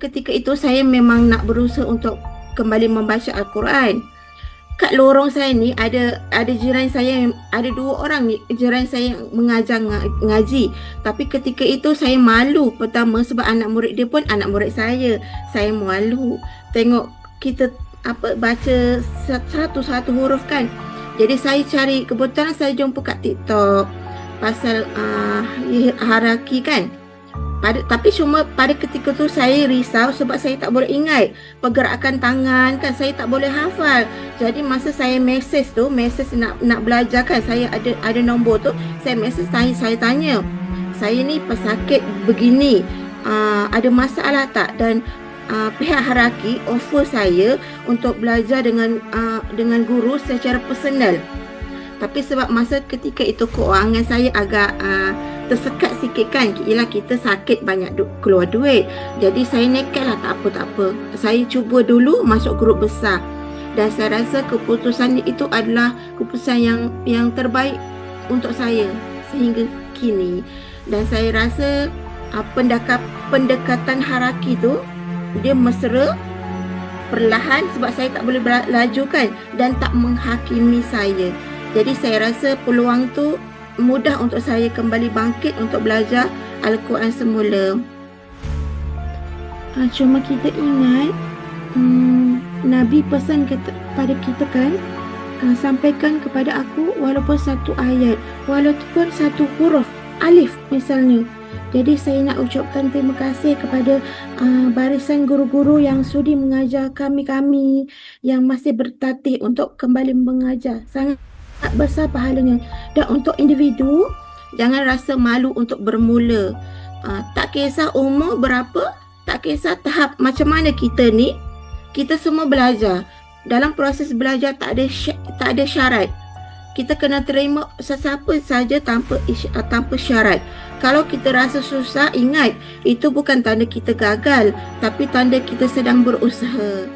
ketika itu saya memang nak berusaha untuk kembali membaca Al-Quran. Kat lorong saya ni ada jiran saya, ada 2 orang ni jiran saya yang mengajar ngaji. Tapi ketika itu saya malu, pertama sebab anak murid dia pun anak murid saya. Saya malu tengok kita baca satu-satu huruf kan. Jadi saya cari, kebetulan saya jumpa kat TikTok pasal haraki kan. Tapi cuma pada ketika tu saya risau sebab saya tak boleh ingat pergerakan tangan kan, saya tak boleh hafal. Jadi masa saya mesej nak belajar kan, saya ada nombor tu, saya mesej saya tanya, saya ni pesakit begini, ada masalah tak? Dan pihak Haraki offer saya untuk belajar dengan guru secara personal. Tapi sebab masa ketika itu keuangan saya agak tersekat sikit kan, ialah kita sakit banyak keluar duit. Jadi saya nekat lah, tak apa. Saya cuba dulu masuk grup besar. Dan saya rasa keputusan itu adalah keputusan yang terbaik untuk saya sehingga kini. Dan saya rasa pendekatan Haraki tu dia mesra, perlahan sebab saya tak boleh laju kan, dan tak menghakimi saya. Jadi saya rasa peluang tu mudah untuk saya kembali bangkit untuk belajar Al-Quran semula. Cuma kita ingat Nabi pesan kepada kita kan, sampaikan kepada aku walaupun satu ayat, walaupun satu huruf, alif misalnya. Jadi saya nak ucapkan terima kasih kepada barisan guru-guru yang sudi mengajar kami yang masih bertatih untuk kembali mengajar. Sangat besar pahalanya. Dan untuk individu, jangan rasa malu untuk bermula. Tak kisah umur berapa, tak kisah tahap macam mana kita ni, kita semua belajar. Dalam proses belajar tak ada syarat. Kita kena terima sesiapa saja tanpa syarat. Kalau kita rasa susah, ingat itu bukan tanda kita gagal, tapi tanda kita sedang berusaha.